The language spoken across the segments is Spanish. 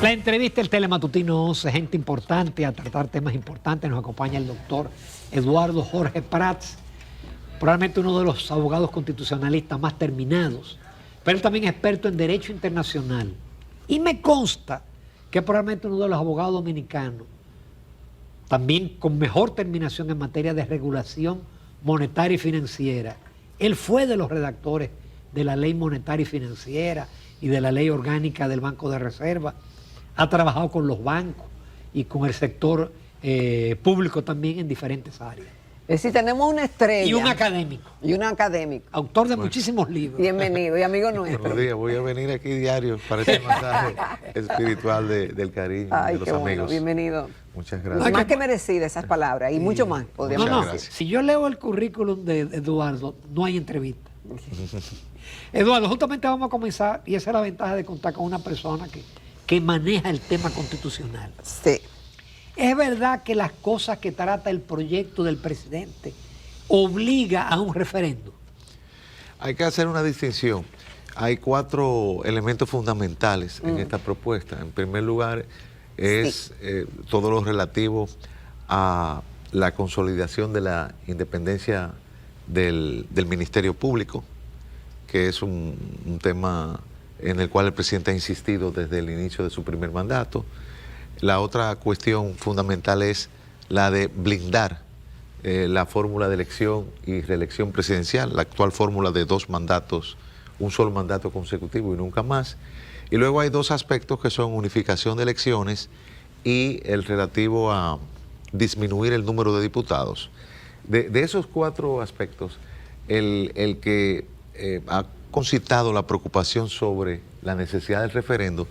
La entrevista del Telematutino 11, gente importante a tratar temas importantes. Nos acompaña el doctor Eduardo Jorge Prats, probablemente uno de los abogados constitucionalistas más terminados, pero él también es experto en derecho internacional. Y me consta que es probablemente uno de los abogados dominicanos también con mejor terminación en materia de regulación monetaria y financiera. Él fue de los redactores de la ley monetaria y financiera y de la ley orgánica del Banco de Reserva. Ha trabajado con los bancos y con el sector público también en diferentes áreas. Es decir, tenemos una estrella. Y un académico. Y un académico. Autor de muchísimos libros. Bienvenido y amigo nuestro. Buenos días, voy a venir aquí diario para este mensaje espiritual del cariño de los qué bueno, amigos. bienvenido. Muchas gracias. Más que merecida esas palabras y mucho más podríamos Muchas decir. Si yo leo el currículum de Eduardo, no hay entrevista. Eduardo, justamente vamos a comenzar, y esa es la ventaja de contar con una persona que maneja el tema constitucional. Sí. ¿Es verdad que las cosas que trata el proyecto del presidente obliga a un referéndum? Hay que hacer una distinción. Hay 4 elementos fundamentales en esta propuesta. En primer lugar, es todo lo relativo a la consolidación de la independencia del Ministerio Público, que es un tema en el cual el presidente ha insistido desde el inicio de su primer mandato. La otra cuestión fundamental es la de blindar la fórmula de elección y reelección presidencial, la actual fórmula de 2 mandatos, un solo mandato consecutivo y nunca más. Y luego hay 2 aspectos que son unificación de elecciones y el relativo a disminuir el número de diputados. De esos 4 aspectos, el que ha concitado la preocupación sobre la necesidad del referendo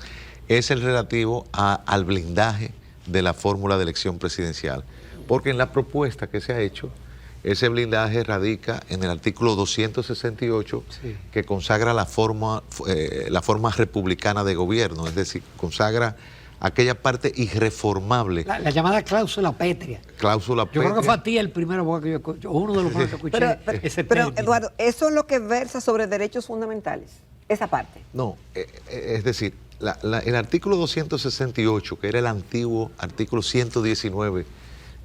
es el relativo al blindaje de la fórmula de elección presidencial. Porque en la propuesta que se ha hecho, ese blindaje radica en el artículo 268, que consagra la forma republicana de gobierno, es decir, consagra aquella parte irreformable. La llamada cláusula pétrea. Cláusula pétrea. Yo creo que fue a ti el primero que yo escuché, uno de los primeros que escuché ese pero término. Eduardo, eso es lo que versa sobre derechos fundamentales, esa parte. No, es decir, el artículo 268, que era el antiguo artículo 119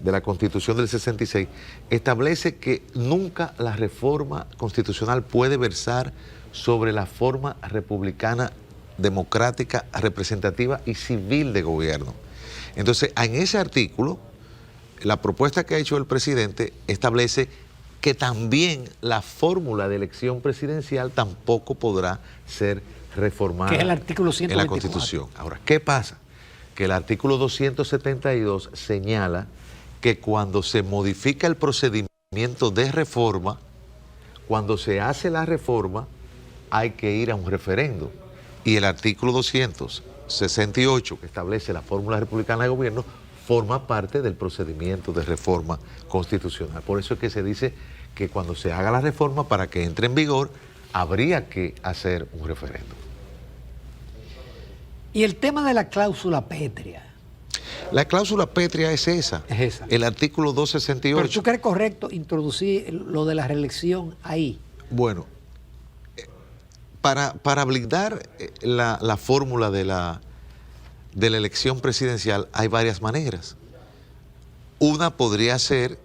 de la Constitución del 66, establece que nunca la reforma constitucional puede versar sobre la forma republicana, democrática, representativa y civil de gobierno. Entonces, en ese artículo, la propuesta que ha hecho el presidente establece que también la fórmula de elección presidencial tampoco podrá ser reformada, que es el artículo 124. En la Constitución. Ahora, ¿qué pasa? Que el artículo 272 señala que cuando se modifica el procedimiento de reforma, cuando se hace la reforma, hay que ir a un referendo. Y el artículo 268, que establece la fórmula republicana de gobierno, forma parte del procedimiento de reforma constitucional. Por eso es que se dice que cuando se haga la reforma, para que entre en vigor, habría que hacer un referéndum. Y el tema de la cláusula pétrea. La cláusula pétrea es esa. Es esa. El artículo 268. Pero ¿tú crees correcto introducir lo de la reelección ahí? Bueno, para blindar la fórmula de la elección presidencial hay varias maneras. Una podría ser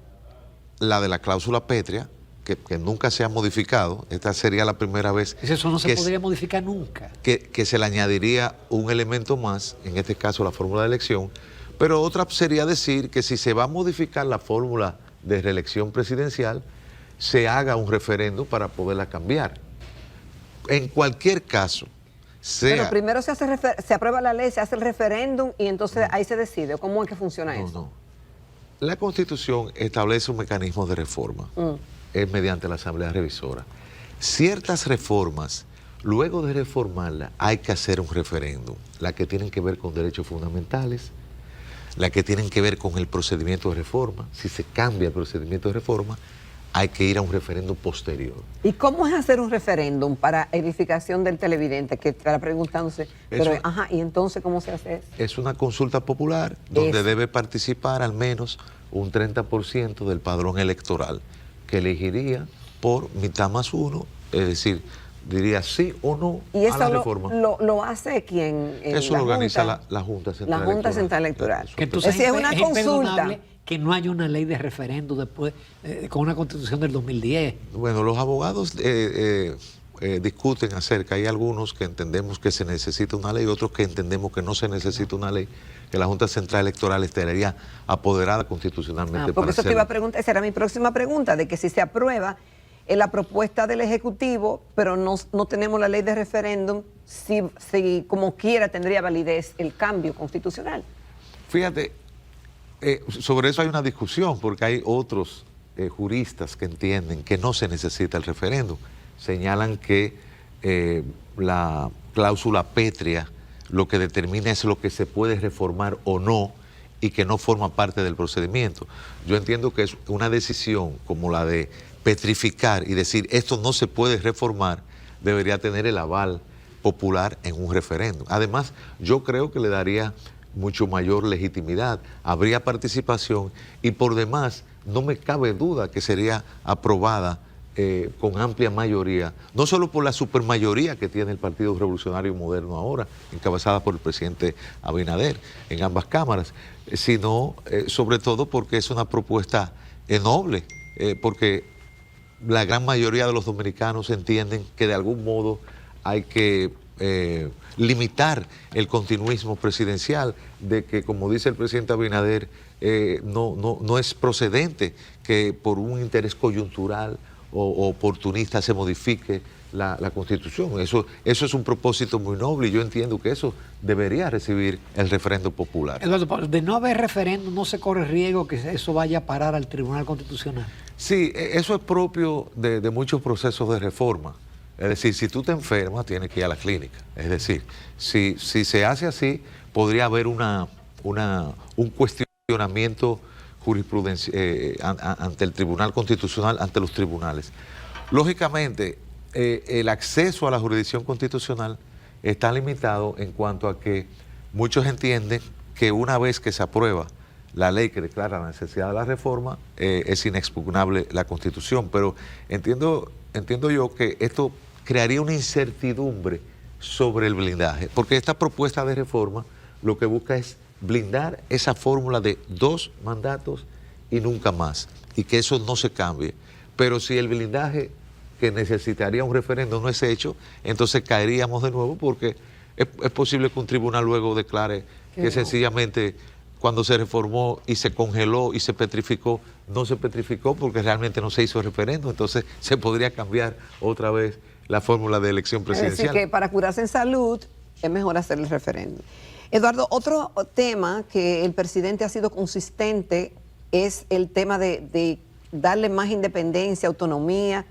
la de la cláusula pétrea, que nunca se ha modificado. Esta sería la primera vez. Eso no se podría modificar nunca. Que se le añadiría un elemento más, en este caso la fórmula de elección. Pero otra sería decir que si se va a modificar la fórmula de reelección presidencial, se haga un referéndum para poderla cambiar. En cualquier caso, Pero primero se aprueba la ley, se hace el referéndum y entonces ahí se decide. ¿Cómo es que funciona eso? No. La Constitución establece un mecanismo de reforma. Es mediante la Asamblea Revisora. Ciertas reformas, luego de reformarla, hay que hacer un referéndum. Las que tienen que ver con derechos fundamentales, las que tienen que ver con el procedimiento de reforma. Si se cambia el procedimiento de reforma, hay que ir a un referéndum posterior. ¿Y cómo es hacer un referéndum para edificación del televidente que estará preguntándose, ¿y entonces cómo se hace eso? Es una consulta popular donde debe participar al menos un 30% del padrón electoral, que elegiría por mitad más uno, es decir, diría sí o no ¿Y a la eso reforma. lo hace quién? Eso lo organiza la Junta Central La Junta Central Electoral. Que entonces Es una consulta. imperdonable que no haya una ley de referendo después con una constitución del 2010. Bueno, los abogados discuten acerca, hay algunos que entendemos que se necesita una ley, otros que entendemos que no se necesita una ley, que la Junta Central Electoral estaría apoderada constitucionalmente. Porque para eso te iba a preguntar, esa era mi próxima pregunta, de que si se aprueba la propuesta del Ejecutivo, pero no tenemos la ley de referéndum, si como quiera tendría validez el cambio constitucional. Fíjate, sobre eso hay una discusión, porque hay otros juristas que entienden que no se necesita el referéndum. Señalan que la cláusula pétrea lo que determina es lo que se puede reformar o no y que no forma parte del procedimiento. Yo entiendo que es una decisión como la de petrificar y decir esto no se puede reformar, debería tener el aval popular en un referéndum. Además, yo creo que le daría mucho mayor legitimidad, habría participación y por demás no me cabe duda que sería aprobada con amplia mayoría, no solo por la supermayoría que tiene el Partido Revolucionario Moderno ahora, encabezada por el presidente Abinader en ambas cámaras, sino sobre todo porque es una propuesta noble, porque la gran mayoría de los dominicanos entienden que de algún modo hay que limitar el continuismo presidencial, de que, como dice el presidente Abinader, no es procedente que por un interés coyuntural o oportunista se modifique la Constitución. Eso es un propósito muy noble y yo entiendo que eso debería recibir el referéndum popular. Eduardo, de no haber referéndum, ¿no se corre riesgo que eso vaya a parar al Tribunal Constitucional? Sí, eso es propio de muchos procesos de reforma. Es decir, si tú te enfermas, tienes que ir a la clínica. Es decir, si se hace así, podría haber un cuestionamiento jurisprudencial ante el Tribunal Constitucional, ante los tribunales. Lógicamente, el acceso a la jurisdicción constitucional está limitado en cuanto a que muchos entienden que una vez que se aprueba la ley que declara la necesidad de la reforma, es inexpugnable la Constitución. Pero entiendo yo que esto crearía una incertidumbre sobre el blindaje, porque esta propuesta de reforma lo que busca es blindar esa fórmula de 2 mandatos y nunca más, y que eso no se cambie. Pero si el blindaje que necesitaría un referéndum no es hecho, entonces caeríamos de nuevo, porque es posible que un tribunal luego declare que sencillamente cuando se reformó y se congeló y se petrificó, no se petrificó porque realmente no se hizo referéndum, entonces se podría cambiar otra vez la fórmula de elección presidencial. Es decir, que para curarse en salud es mejor hacer el referéndum. Eduardo, otro tema que el presidente ha sido consistente es el tema de darle más independencia, autonomía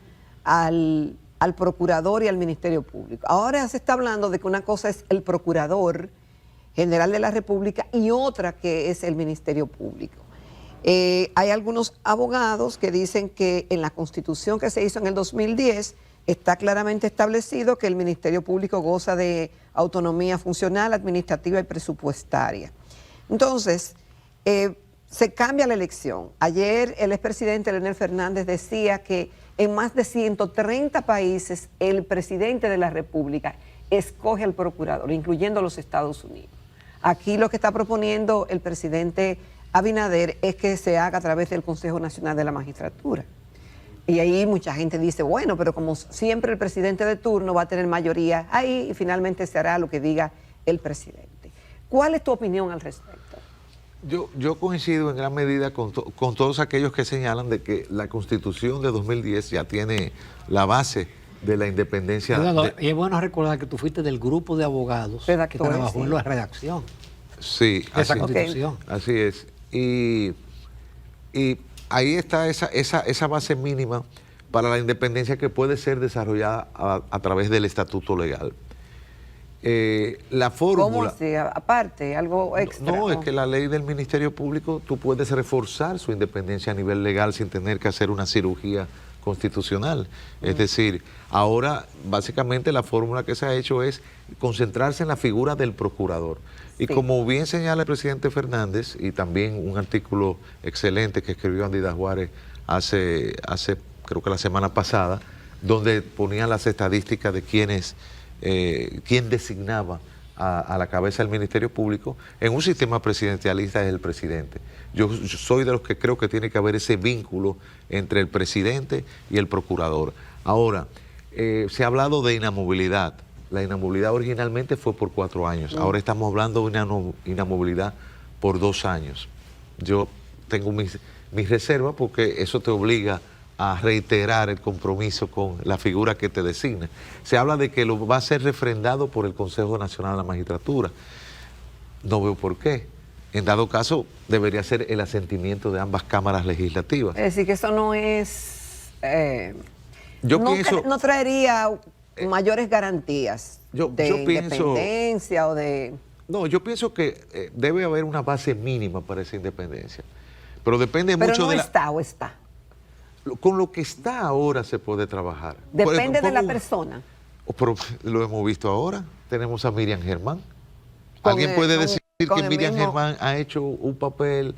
al procurador y al Ministerio Público. Ahora se está hablando de que una cosa es el Procurador General de la República y otra que es el Ministerio Público. Hay algunos abogados que dicen que en la Constitución que se hizo en el 2010 está claramente establecido que el Ministerio Público goza de autonomía funcional, administrativa y presupuestaria. Entonces, se cambia la elección. Ayer el expresidente Leonel Fernández decía que en más de 130 países el presidente de la República escoge al procurador, incluyendo los Estados Unidos. Aquí lo que está proponiendo el presidente Abinader es que se haga a través del Consejo Nacional de la Magistratura. Y ahí mucha gente dice, bueno, pero como siempre el presidente de turno va a tener mayoría ahí y finalmente se hará lo que diga el presidente. ¿Cuál es tu opinión al respecto? Yo coincido en gran medida con todos aquellos que señalan de que la Constitución de 2010 ya tiene la base de la independencia. Y es bueno recordar que tú fuiste del grupo de abogados que trabajó en la redacción. Sí, de esa Constitución. Así es. Y ahí está esa base mínima para la independencia que puede ser desarrollada a través del estatuto legal. La fórmula... ¿Cómo así? Aparte, algo extra. No, es que la ley del Ministerio Público, tú puedes reforzar su independencia a nivel legal sin tener que hacer una cirugía constitucional. Es decir, ahora básicamente la fórmula que se ha hecho es concentrarse en la figura del procurador. Y como bien señala el presidente Fernández, y también un artículo excelente que escribió Andida Juárez hace creo que la semana pasada, donde ponían las estadísticas de quién designaba a la cabeza del Ministerio Público. En un sistema presidencialista es el presidente. Yo soy de los que creo que tiene que haber ese vínculo entre el presidente y el procurador. Ahora, se ha hablado de inamovilidad. La inamovilidad originalmente fue por 4 años. Ahora estamos hablando de una inamovilidad por 2 años. Yo tengo mis reservas porque eso te obliga a reiterar el compromiso con la figura que te designa. Se habla de que lo va a ser refrendado por el Consejo Nacional de la Magistratura. No veo por qué. En dado caso, debería ser el asentimiento de ambas cámaras legislativas. Es decir, que eso no es... no traería mayores garantías yo pienso, independencia o de... No, yo pienso que debe haber una base mínima para esa independencia. Pero depende mucho de la... ¿Está o está? Con lo que está ahora se puede trabajar. Depende de la persona. Pero lo hemos visto ahora. Tenemos a Miriam Germán. ¿Alguien puede decir que Miriam Germán ha hecho un papel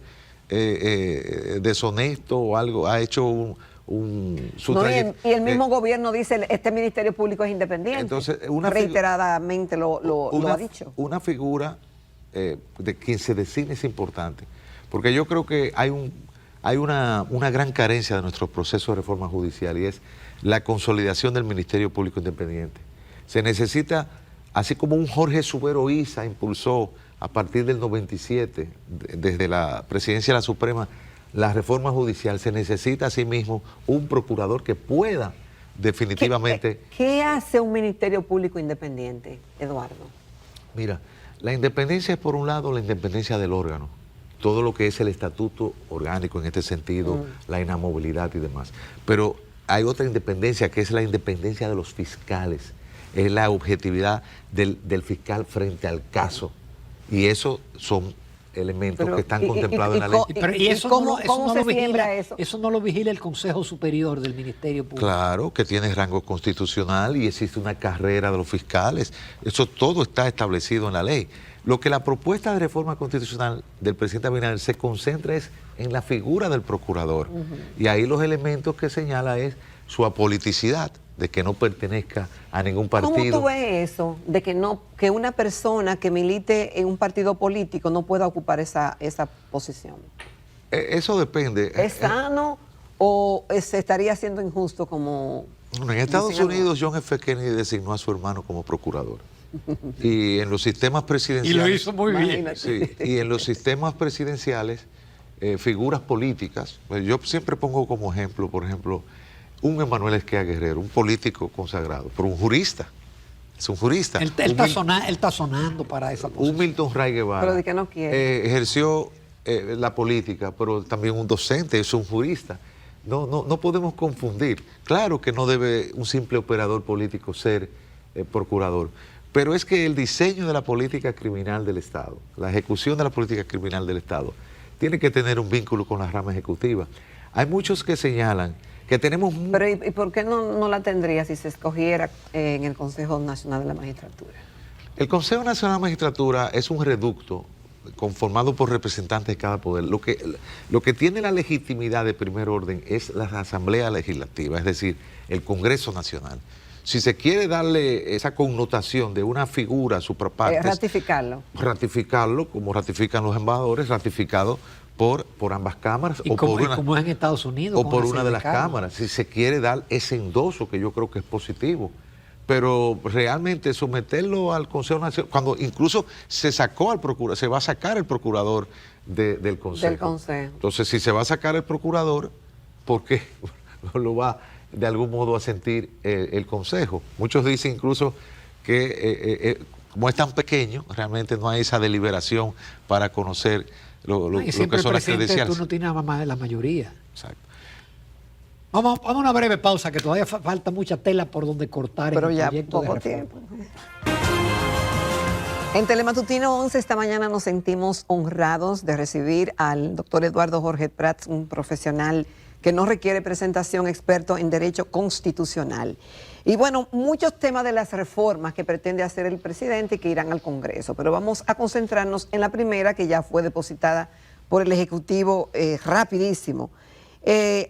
deshonesto o algo? Ha hecho y el mismo gobierno dice este Ministerio Público es independiente. Entonces, reiteradamente lo ha dicho. Una figura de quien se designe es importante. Porque yo creo que hay una gran carencia de nuestro proceso de reforma judicial y es la consolidación del Ministerio Público Independiente. Se necesita, así como un Jorge Subero Isa impulsó a partir del 97, desde la presidencia de la Suprema, la reforma judicial, se necesita asimismo un procurador que pueda definitivamente... ¿Qué hace un Ministerio Público Independiente, Eduardo? Mira, la independencia es por un lado la independencia del órgano, todo lo que es el estatuto orgánico en este sentido, la inamovilidad y demás. Pero hay otra independencia que es la independencia de los fiscales, es la objetividad del fiscal frente al caso. Y eso son elementos que están contemplados en la ley. ¿Y eso cómo se siembra eso? Eso no lo vigila el Consejo Superior del Ministerio Público. Claro, que tiene rango constitucional y existe una carrera de los fiscales. Eso todo está establecido en la ley. Lo que la propuesta de reforma constitucional del presidente Abinader se concentra es en la figura del procurador. Y ahí los elementos que señala es su apoliticidad, de que no pertenezca a ningún partido. ¿Cómo tú ves eso? De que una persona que milite en un partido político no pueda ocupar esa posición. Eso depende. ¿Es sano o se estaría siendo injusto como... Bueno, en Estados Unidos John F. Kennedy designó a su hermano como procurador. Y en los sistemas presidenciales... Y lo hizo muy bien. Sí, y en los sistemas presidenciales, figuras políticas, pues yo siempre pongo como ejemplo, por ejemplo, un Emanuel Esquea Guerrero, un político consagrado, pero un jurista. Es un jurista. Él está sonando para esa posición. Un Milton Ray Guevara. Pero de que no quiere. Ejerció la política, pero también un docente, es un jurista. No podemos confundir. Claro que no debe un simple operador político ser procurador, pero es que el diseño de la política criminal del Estado, la ejecución de la política criminal del Estado, tiene que tener un vínculo con la rama ejecutiva. Hay muchos que señalan que tenemos... Pero ¿y por qué no la tendría si se escogiera en el Consejo Nacional de la Magistratura? El Consejo Nacional de la Magistratura es un reducto conformado por representantes de cada poder. Lo que tiene la legitimidad de primer orden es la Asamblea Legislativa, es decir, el Congreso Nacional. Si se quiere darle esa connotación de una figura suprapartes... Ratificarlo, como ratifican los embajadores, ratificado por ambas cámaras. Como es en Estados Unidos. O por una de las cámaras. Si se quiere dar ese endoso, que yo creo que es positivo. Pero realmente someterlo al Consejo Nacional, cuando incluso se sacó al procurador, se va a sacar el procurador del Consejo. Entonces, si se va a sacar el procurador, ¿por qué lo va de algún modo a sentir el Consejo? Muchos dicen incluso que como es tan pequeño, realmente no hay esa deliberación para conocer lo que son las credenciales. Tú no tienes más de la mayoría. Exacto. Vamos a una breve pausa, que todavía falta mucha tela por donde cortar. Pero en el ya proyecto poco de reforma. tiempo. En Telematutino 11 esta mañana nos sentimos honrados de recibir al doctor Eduardo Jorge Prats, un profesional que no requiere presentación, experto en derecho constitucional. Y bueno, muchos temas de las reformas que pretende hacer el presidente y que irán al Congreso, pero vamos a concentrarnos en la primera, que ya fue depositada por el Ejecutivo rapidísimo,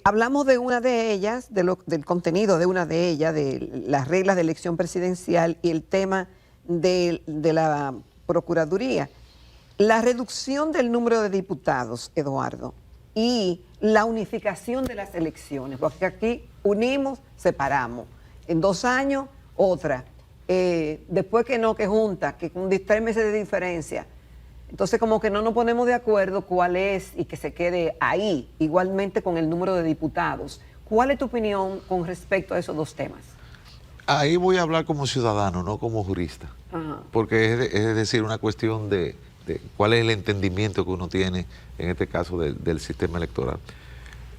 Hablamos de una de ellas, del contenido de una de ellas, de las reglas de elección presidencial y el tema de la Procuraduría. La reducción del número de diputados, Eduardo, y la unificación de las elecciones, porque aquí unimos, separamos. En 2 años, otra. Después que junta, que con 3 meses de diferencia. Entonces como que no nos ponemos de acuerdo cuál es y que se quede ahí, igualmente con el número de diputados. ¿Cuál es tu opinión con respecto a esos 2 temas? Ahí voy a hablar como ciudadano, no como jurista. Ajá. Porque es decir, una cuestión de cuál es el entendimiento que uno tiene, en este caso, del sistema electoral.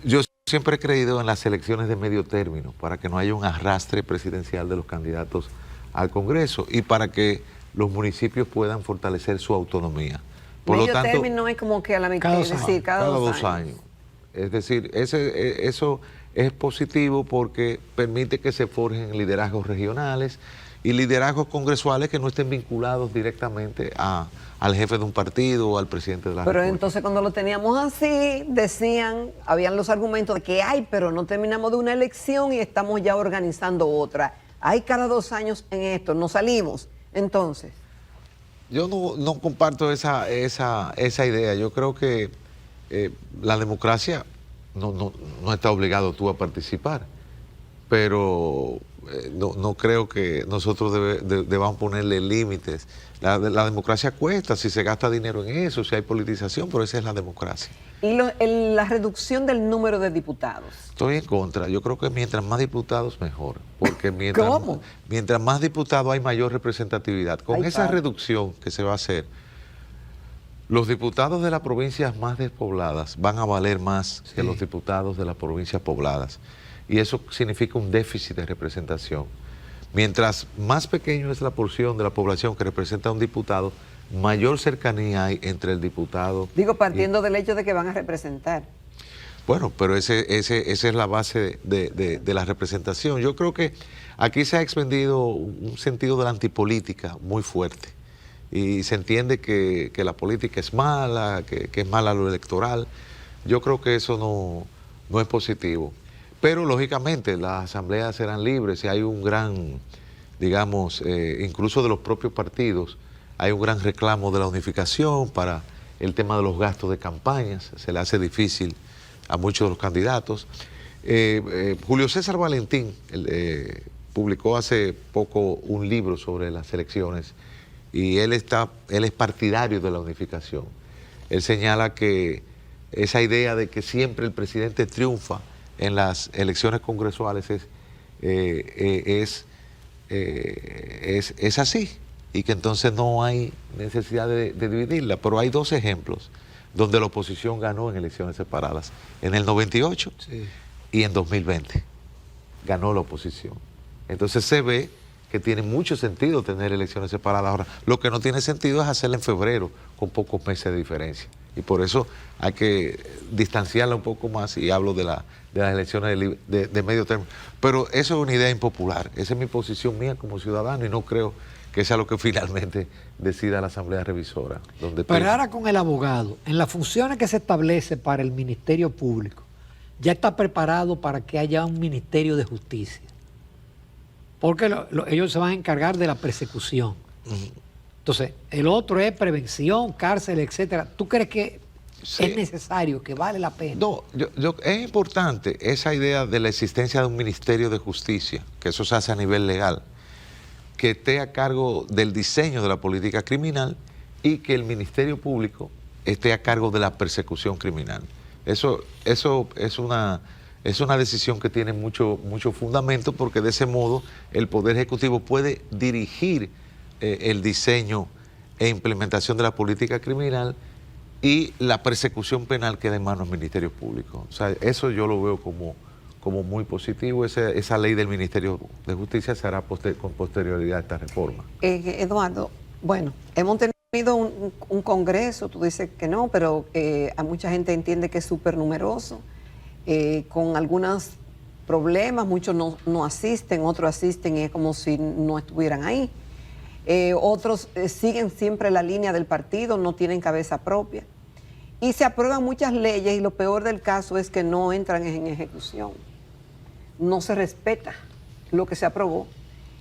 Yo siempre he creído en las elecciones de medio término, para que no haya un arrastre presidencial de los candidatos al Congreso y para que los municipios puedan fortalecer su autonomía. Por Medio lo tanto, término es como que a la mitad, es decir, cada 2 años. Es decir, eso es positivo porque permite que se forjen liderazgos regionales y liderazgos congresuales que no estén vinculados directamente al jefe de un partido o al presidente de la Pero República. entonces cuando lo teníamos así, habían los argumentos de que pero no terminamos de una elección y estamos ya organizando otra. Hay cada 2 años en esto, no salimos. Entonces, yo no comparto esa idea. Yo creo que la democracia no está obligado tú a participar, pero no creo que nosotros debamos ponerle límites. La democracia cuesta, si se gasta dinero en eso, si hay politización, pero esa es la democracia. y la reducción del número de diputados. Estoy en contra. Yo creo que mientras más diputados, mejor. Porque ¿Cómo? mientras más diputados hay mayor representatividad. Con esa padre. reducción que se va a hacer, los diputados de las provincias más despobladas van a valer más que los diputados de las provincias pobladas. Y eso significa un déficit de representación. Mientras más pequeño es la porción de la población que representa a un diputado, mayor cercanía hay entre el diputado. Digo, partiendo del hecho de que van a representar. Bueno, pero esa es la base de la representación. Yo creo que aquí se ha expendido un sentido de la antipolítica muy fuerte. Y se entiende que la política es mala, que es mala lo electoral. Yo creo que eso no es positivo. Pero, lógicamente, las asambleas serán libres y hay un gran, digamos, incluso de los propios partidos, hay un gran reclamo de la unificación para el tema de los gastos de campañas. Se le hace difícil a muchos de los candidatos. Julio César Valentín publicó hace poco un libro sobre las elecciones y él es partidario de la unificación. Él señala que esa idea de que siempre el presidente triunfa en las elecciones congresuales es así, y que entonces no hay necesidad de dividirla. Pero hay 2 ejemplos donde la oposición ganó en elecciones separadas, en el 98 y en 2020 ganó la oposición. Entonces se ve que tiene mucho sentido tener elecciones separadas. Ahora, lo que no tiene sentido es hacerla en febrero con pocos meses de diferencia, y por eso hay que distanciarla un poco más, y hablo de las elecciones de medio término. Pero eso es una idea impopular. Esa es mi posición mía como ciudadano y no creo que sea lo que finalmente decida la Asamblea Revisora. Pero ahora con el abogado, en las funciones que se establece para el Ministerio Público, ya está preparado para que haya un Ministerio de Justicia. Porque ellos se van a encargar de la persecución. Entonces, el otro es prevención, cárcel, etcétera. ¿Tú crees que es necesario, que vale la pena? No, es importante esa idea de la existencia de un Ministerio de Justicia, que eso se hace a nivel legal, que esté a cargo del diseño de la política criminal y que el Ministerio Público esté a cargo de la persecución criminal. Eso es una decisión que tiene mucho fundamento, porque de ese modo el Poder Ejecutivo puede dirigir el diseño e implementación de la política criminal, y la persecución penal queda en manos del Ministerio Público. O sea, eso yo lo veo como muy positivo. Esa ley del Ministerio de Justicia se hará con posterioridad a esta reforma. Eduardo, bueno, hemos tenido un congreso, tú dices que no, pero a mucha gente entiende que es súper numeroso, con algunos problemas, muchos no asisten, otros asisten y es como si no estuvieran ahí. Otros siguen siempre la línea del partido, no tienen cabeza propia. Y se aprueban muchas leyes y lo peor del caso es que no entran en ejecución. No se respeta lo que se aprobó.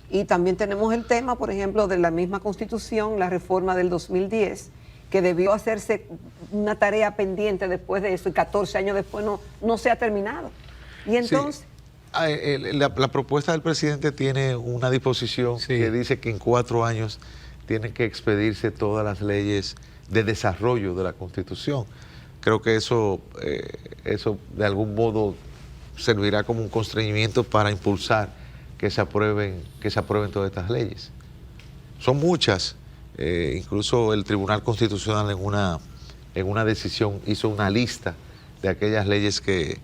Y también tenemos el tema, por ejemplo, de la misma Constitución, la reforma del 2010, que debió hacerse una tarea pendiente después de eso y 14 años después no se ha terminado. Y entonces... Sí. La propuesta del presidente tiene una disposición que dice que en 4 años tienen que expedirse todas las leyes de desarrollo de la Constitución. Creo que eso de algún modo servirá como un constreñimiento para impulsar que se aprueben todas estas leyes. Son muchas, incluso el Tribunal Constitucional en una decisión hizo una lista de aquellas leyes que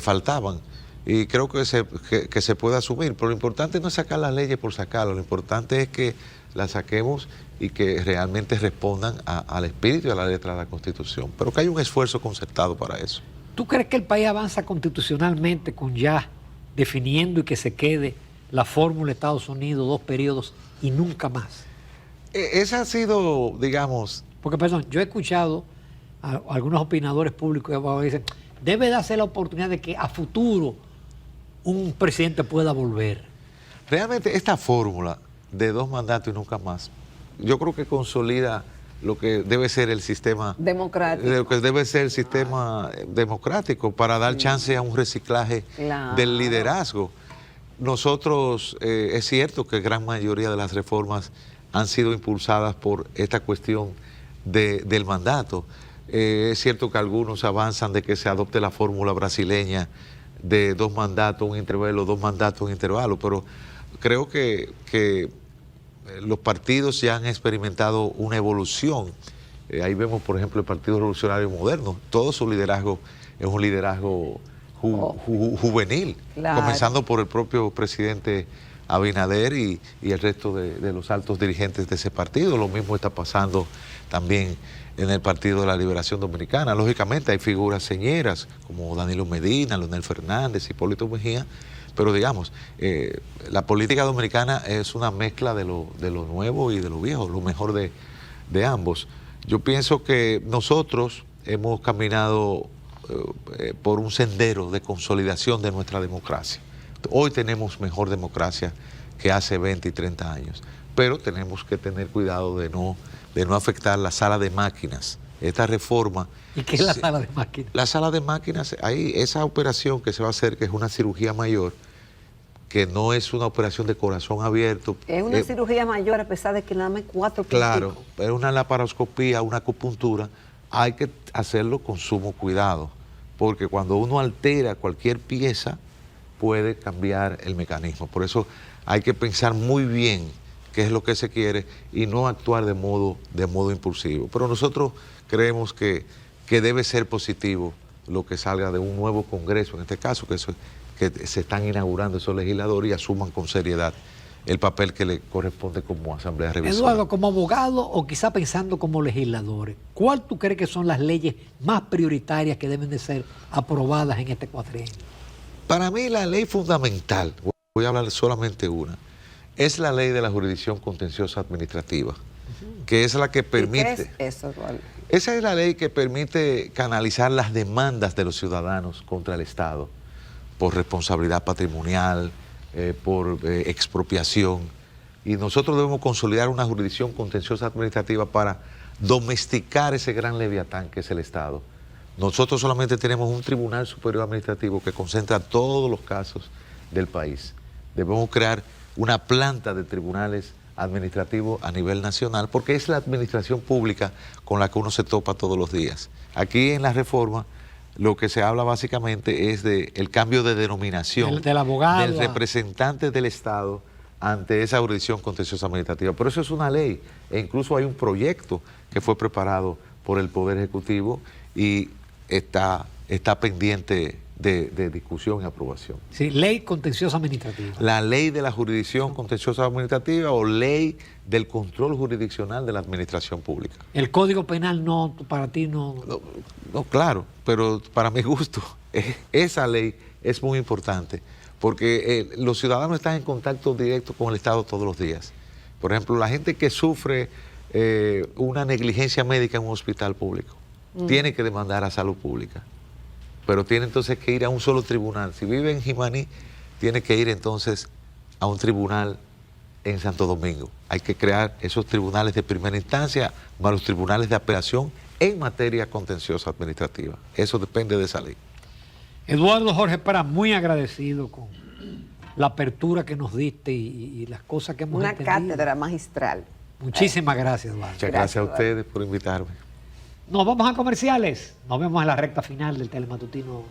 faltaban. Y creo que se puede asumir, pero lo importante no es sacar las leyes por sacarlas, lo importante es que las saquemos y que realmente respondan al espíritu y a la letra de la Constitución, pero que hay un esfuerzo concertado para eso. ¿Tú crees que el país avanza constitucionalmente con ya definiendo y que se quede la fórmula Estados Unidos, 2 periodos y nunca más? Esa ha sido, digamos... Porque, perdón, yo he escuchado a algunos opinadores públicos que dicen, debe darse la oportunidad de que a futuro un presidente pueda volver. Realmente esta fórmula de 2 mandatos y nunca más, yo creo que consolida lo que debe ser el sistema democrático, lo que debe ser el sistema democrático para dar chance a un reciclaje del liderazgo. Nosotros, es cierto que gran mayoría de las reformas han sido impulsadas por esta cuestión del mandato. Es cierto que algunos avanzan de que se adopte la fórmula brasileña de 2 mandatos, un intervalo, 2 mandatos, un intervalo, pero creo que los partidos ya han experimentado una evolución. Ahí vemos, por ejemplo, el Partido Revolucionario Moderno, todo su liderazgo es un liderazgo juvenil, claro, comenzando por el propio presidente Abinader y el resto de los altos dirigentes de ese partido. Lo mismo está pasando también en el Partido de la Liberación Dominicana. Lógicamente hay figuras señeras como Danilo Medina, Leonel Fernández, Hipólito Mejía, pero digamos, la política dominicana es una mezcla de lo nuevo y de lo viejo, lo mejor de ambos. Yo pienso que nosotros hemos caminado por un sendero de consolidación de nuestra democracia. Hoy tenemos mejor democracia que hace 20 y 30 años, pero tenemos que tener cuidado de no afectar la sala de máquinas. Esta reforma... ¿Y qué es la sala de máquinas? La sala de máquinas, ahí esa operación que se va a hacer, que es una cirugía mayor, que no es una operación de corazón abierto. Es una cirugía mayor a pesar de que nada más 4 puntos. Claro, es una laparoscopía, una acupuntura, hay que hacerlo con sumo cuidado, porque cuando uno altera cualquier pieza, puede cambiar el mecanismo. Por eso hay que pensar muy bien qué es lo que se quiere y no actuar de modo impulsivo. Pero nosotros creemos que debe ser positivo lo que salga de un nuevo Congreso, en este caso, que se están inaugurando esos legisladores y asuman con seriedad el papel que le corresponde como Asamblea Revisora. Eduardo, como abogado o quizá pensando como legisladores, ¿cuál tú crees que son las leyes más prioritarias que deben de ser aprobadas en este cuatrienio? Para mí la ley fundamental, voy a hablar solamente una, es la ley de la jurisdicción contenciosa administrativa, que es la que permite... ¿Y qué es eso, Eduardo? Esa es la ley que permite canalizar las demandas de los ciudadanos contra el Estado por responsabilidad patrimonial, por expropiación. Y nosotros debemos consolidar una jurisdicción contenciosa administrativa para domesticar ese gran leviatán que es el Estado. Nosotros solamente tenemos un Tribunal Superior Administrativo que concentra todos los casos del país. Debemos crear una planta de tribunales administrativos a nivel nacional, porque es la administración pública con la que uno se topa todos los días. Aquí en la reforma lo que se habla básicamente es del cambio de denominación del abogado, del representante del Estado ante esa jurisdicción contenciosa administrativa. Pero eso es una ley, e incluso hay un proyecto que fue preparado por el Poder Ejecutivo y está pendiente de discusión y aprobación. Sí, ley contenciosa administrativa. La ley de la jurisdicción contenciosa administrativa o ley del control jurisdiccional de la administración pública. El Código Penal no, para ti no... No, claro, pero para mi gusto, esa ley es muy importante porque los ciudadanos están en contacto directo con el Estado todos los días. Por ejemplo, la gente que sufre una negligencia médica en un hospital público, tiene que demandar a Salud Pública. Pero tiene entonces que ir a un solo tribunal. Si vive en Jimaní, tiene que ir entonces a un tribunal en Santo Domingo. Hay que crear esos tribunales de primera instancia más los tribunales de apelación en materia contenciosa administrativa. Eso depende de esa ley. Eduardo Jorge Prats, muy agradecido con la apertura que nos diste y las cosas que hemos Una entendido. cátedra magistral. Muchísimas gracias, Eduardo. Muchas gracias a Eduardo. ustedes por invitarme. Nos vamos a comerciales. Nos vemos en la recta final del Telematutinos